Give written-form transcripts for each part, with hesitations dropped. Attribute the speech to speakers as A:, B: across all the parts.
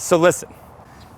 A: So listen,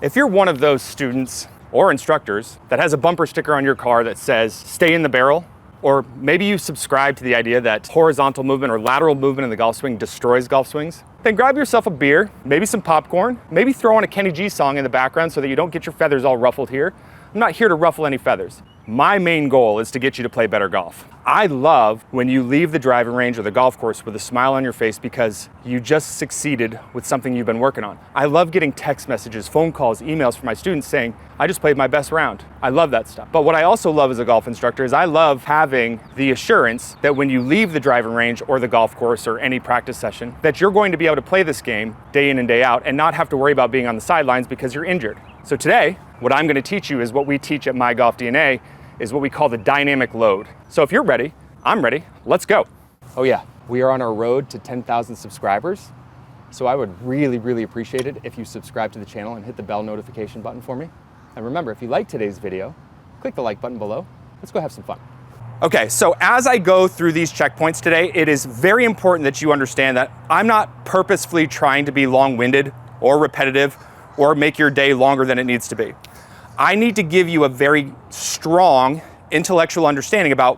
A: if you're one of those students or instructors that has a bumper sticker on your car that says, stay in the barrel, or maybe you subscribe to the idea that horizontal movement or lateral movement in the golf swing destroys golf swings, then grab yourself a beer, maybe some popcorn, maybe throw on a Kenny G song in the background so that you don't get your feathers all ruffled here. I'm not here to ruffle any feathers. My main goal is to get you to play better golf. I love when you leave the driving range or the golf course with a smile on your face because you just succeeded with something you've been working on. I love getting text messages, phone calls, emails from my students saying, I just played my best round. I love that stuff. But what I also love as a golf instructor is I love having the assurance that when you leave the driving range or the golf course or any practice session, that you're going to be able to play this game day in and day out and not have to worry about being on the sidelines because you're injured. So today, what I'm going to teach you is what we teach at MyGolfDNA, is what we call the dynamic load. So if you're ready, I'm ready, let's go. Oh yeah, we are on our road to 10,000 subscribers. So I would really, really appreciate it if you subscribe to the channel and hit the bell notification button for me. And remember, if you like today's video, click the like button below. Let's go have some fun. Okay, so as I go through these checkpoints today, it is very important that you understand that I'm not purposefully trying to be long-winded or repetitive or make your day longer than it needs to be. I need to give you a very strong intellectual understanding about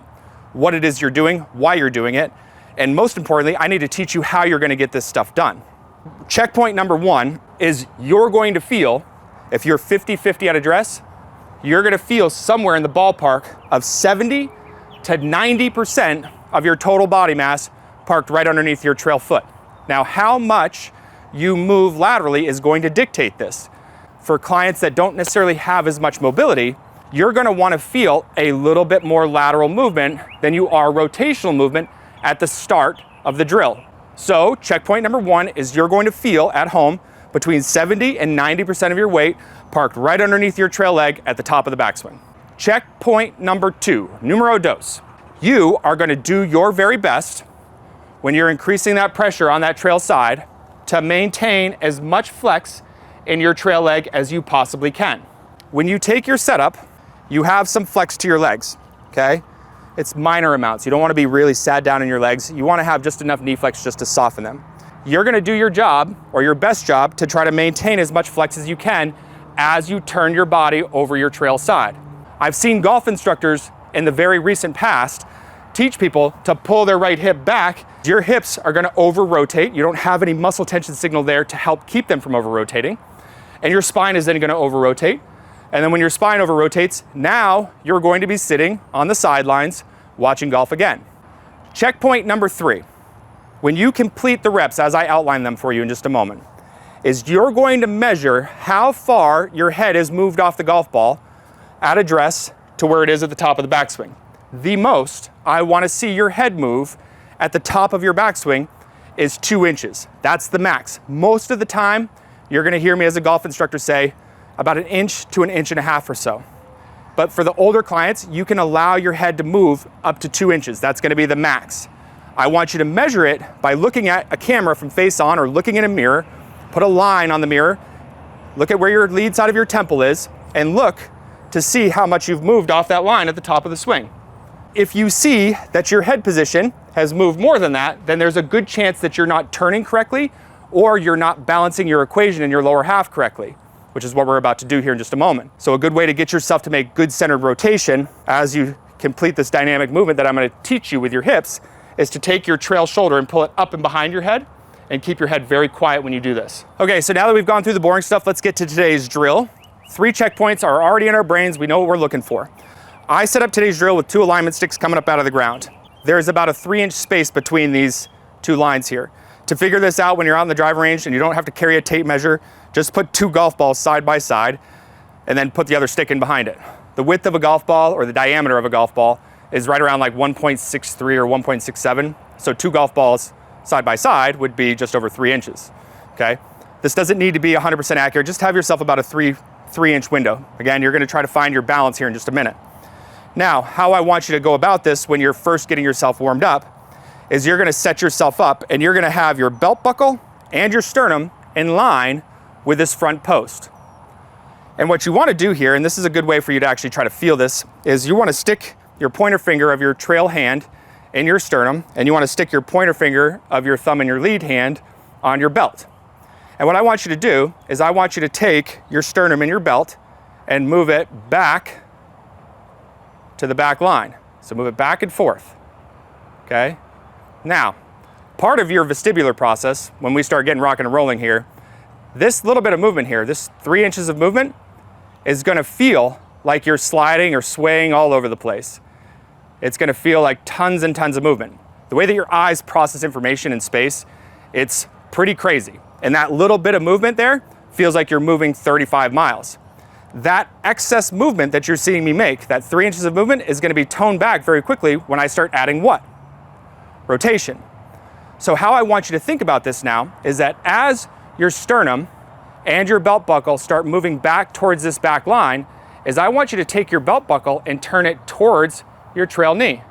A: what it is you're doing, why you're doing it, and most importantly, I need to teach you how you're going to get this stuff done. Checkpoint number one is you're going to feel, if you're 50-50 at address, you're going to feel somewhere in the ballpark of 70 to 90% of your total body mass parked right underneath your trail foot. Now, how much you move laterally is going to dictate this. For clients that don't necessarily have as much mobility, you're going to want to feel a little bit more lateral movement than you are rotational movement at the start of the drill. So checkpoint number one is you're going to feel at home between 70 and 90% of your weight parked right underneath your trail leg at the top of the backswing. Checkpoint number two, numero dos. You are going to do your very best when you're increasing that pressure on that trail side to maintain as much flex in your trail leg as you possibly can. When you take your setup, you have some flex to your legs, okay? It's minor amounts. You don't want to be really sad down in your legs. You want to have just enough knee flex just to soften them. You're going to do your job, or your best job, to try to maintain as much flex as you can as you turn your body over your trail side. I've seen golf instructors in the very recent past teach people to pull their right hip back. Your hips are going to over-rotate. You don't have any muscle tension signal there to help keep them from over-rotating. And your spine is then going to over-rotate. And then when your spine over-rotates, now you're going to be sitting on the sidelines watching golf again. Checkpoint number three, when you complete the reps, as I outline them for you in just a moment, is you're going to measure how far your head is moved off the golf ball at address to where it is at the top of the backswing. The most I want to see your head move at the top of your backswing is 2 inches. That's the max. Most of the time, you're going to hear me as a golf instructor say about 1 inch to 1.5 inches or so. But for the older clients, you can allow your head to move up to 2 inches. That's going to be the max. I want you to measure it by looking at a camera from face on or looking in a mirror, put a line on the mirror, look at where your lead side of your temple is, and look to see how much you've moved off that line at the top of the swing. If you see that your head position has moved more than that, then there's a good chance that you're not turning correctly or you're not balancing your equation in your lower half correctly, which is what we're about to do here in just a moment. So a good way to get yourself to make good centered rotation as you complete this dynamic movement that I'm going to teach you with your hips is to take your trail shoulder and pull it up and behind your head and keep your head very quiet when you do this. Okay, so now that we've gone through the boring stuff, let's get to today's drill. 3 checkpoints are already in our brains. We know what we're looking for. I set up today's drill with 2 alignment sticks coming up out of the ground. There's about a 3-inch space between these 2 lines here. To figure this out when you're out in the driving range and you don't have to carry a tape measure, just put 2 golf balls side by side and then put the other stick in behind it. The width of a golf ball or the diameter of a golf ball is right around like 1.63 or 1.67. So 2 golf balls side by side would be just over 3 inches, okay? This doesn't need to be 100% accurate. Just have yourself about a 3-inch window. Again, you're gonna try to find your balance here in just a minute. Now, how I want you to go about this when you're first getting yourself warmed up is you're gonna set yourself up and you're gonna have your belt buckle and your sternum in line with this front post. And what you wanna do here, and this is a good way for you to actually try to feel this, is you wanna stick your pointer finger of your trail hand in your sternum, and you wanna stick your pointer finger of your thumb and your lead hand on your belt. And what I want you to do is I want you to take your sternum in your belt and move it back to the back line. So move it back and forth, okay? Now, part of your vestibular process, when we start getting rocking and rolling here, this little bit of movement here, this 3 inches of movement, is gonna feel like you're sliding or swaying all over the place. It's gonna feel like tons and tons of movement. The way that your eyes process information in space, it's pretty crazy. And that little bit of movement there feels like you're moving 35 miles. That excess movement that you're seeing me make, that 3 inches of movement, is gonna be toned back very quickly when I start adding what? Rotation. So how I want you to think about this now is that as your sternum and your belt buckle start moving back towards this back line, is I want you to take your belt buckle and turn it towards your trail knee.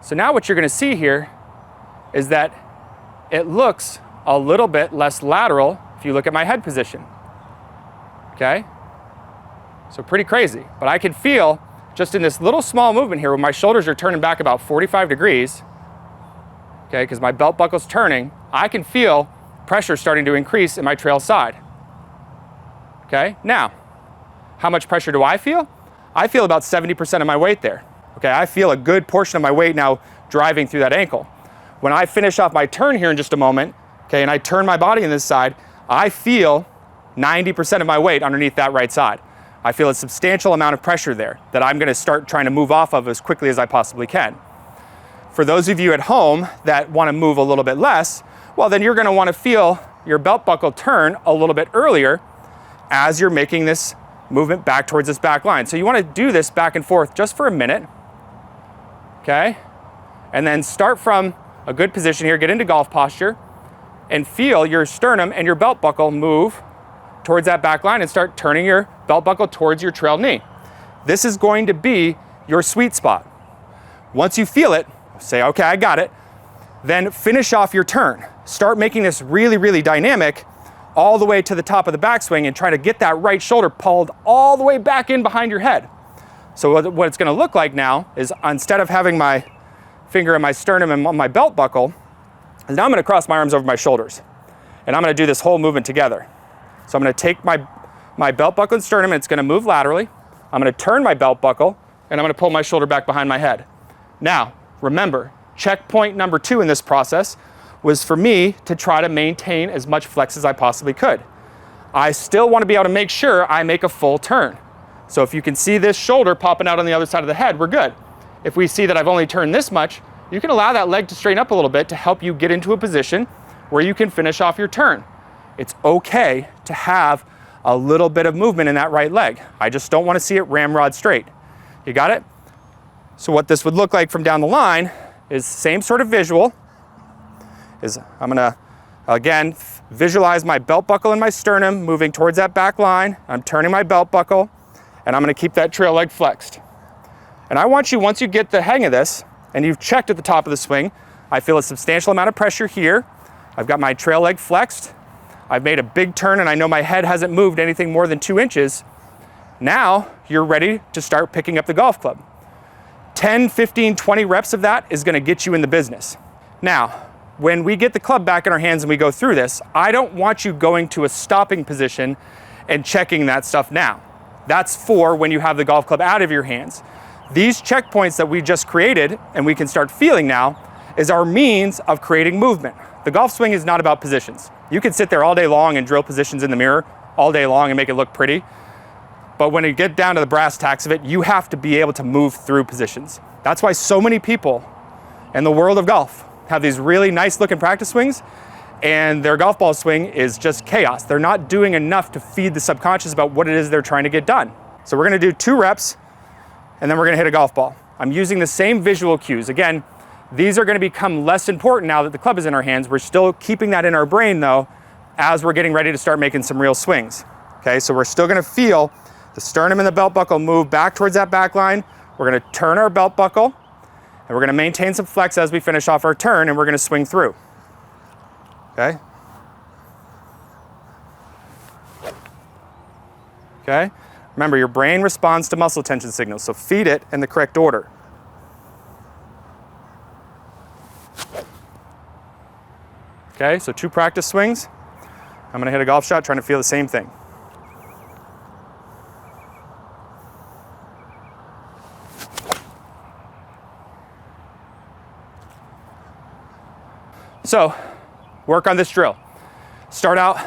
A: So now what you're gonna see here is that it looks a little bit less lateral if you look at my head position, okay? So pretty crazy, but I can feel just in this little small movement here when my shoulders are turning back about 45 degrees, okay, because my belt buckle's turning, I can feel pressure starting to increase in my trail side, okay? Now, how much pressure do I feel? I feel about 70% of my weight there, okay? I feel a good portion of my weight now driving through that ankle. When I finish off my turn here in just a moment, okay, and I turn my body on this side, I feel 90% of my weight underneath that right side. I feel a substantial amount of pressure there that I'm gonna start trying to move off of as quickly as I possibly can. For those of you at home that wanna move a little bit less, well, then you're gonna wanna feel your belt buckle turn a little bit earlier as you're making this movement back towards this back line. So you wanna do this back and forth just for a minute, okay? And then start from a good position here, get into golf posture, and feel your sternum and your belt buckle move towards that back line and start turning your belt buckle towards your trail knee. This is going to be your sweet spot. Once you feel it, say, okay, I got it, then finish off your turn. Start making this really, really dynamic all the way to the top of the backswing and try to get that right shoulder pulled all the way back in behind your head. So what it's gonna look like now is instead of having my finger in my sternum and on my belt buckle, now I'm gonna cross my arms over my shoulders and I'm gonna do this whole movement together. So I'm gonna take my belt buckle and sternum, and it's gonna move laterally. I'm gonna turn my belt buckle, and I'm gonna pull my shoulder back behind my head. Now, remember, checkpoint number 2 in this process was for me to try to maintain as much flex as I possibly could. I still wanna be able to make sure I make a full turn. So if you can see this shoulder popping out on the other side of the head, we're good. If we see that I've only turned this much, you can allow that leg to straighten up a little bit to help you get into a position where you can finish off your turn. It's okay to have a little bit of movement in that right leg. I just don't want to see it ramrod straight. You got it? So what this would look like from down the line is same sort of visual. I'm gonna, again, visualize my belt buckle and my sternum moving towards that back line. I'm turning my belt buckle, and I'm gonna keep that trail leg flexed. And I want you, once you get the hang of this, and you've checked at the top of the swing, I feel a substantial amount of pressure here. I've got my trail leg flexed. I've made a big turn and I know my head hasn't moved anything more than 2 inches. Now you're ready to start picking up the golf club. 10, 15, 20 reps of that is gonna get you in the business. Now, when we get the club back in our hands and we go through this, I don't want you going to a stopping position and checking that stuff now. That's for when you have the golf club out of your hands. These checkpoints that we just created and we can start feeling now is our means of creating movement. The golf swing is not about positions. You can sit there all day long and drill positions in the mirror all day long and make it look pretty. But when you get down to the brass tacks of it, you have to be able to move through positions. That's why so many people in the world of golf have these really nice looking practice swings and their golf ball swing is just chaos. They're not doing enough to feed the subconscious about what it is they're trying to get done. So we're gonna do 2 reps and then we're gonna hit a golf ball. I'm using the same visual cues. Again, these are gonna become less important now that the club is in our hands. We're still keeping that in our brain though, as we're getting ready to start making some real swings. Okay, so we're still gonna feel the sternum and the belt buckle move back towards that back line. We're gonna turn our belt buckle and we're gonna maintain some flex as we finish off our turn and we're gonna swing through. Okay? Okay? Remember, your brain responds to muscle tension signals, so feed it in the correct order. Okay, so 2 practice swings. I'm gonna hit a golf shot trying to feel the same thing. So, work on this drill. Start out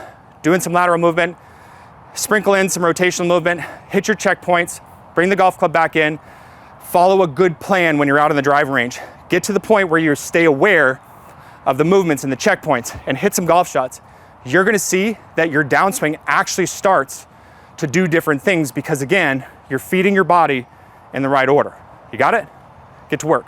A: doing some lateral movement, sprinkle in some rotational movement, hit your checkpoints, bring the golf club back in, follow a good plan when you're out on the driving range. Get to the point where you stay aware of the movements and the checkpoints and hit some golf shots. You're gonna see that your downswing actually starts to do different things because again, you're feeding your body in the right order. You got it? Get to work.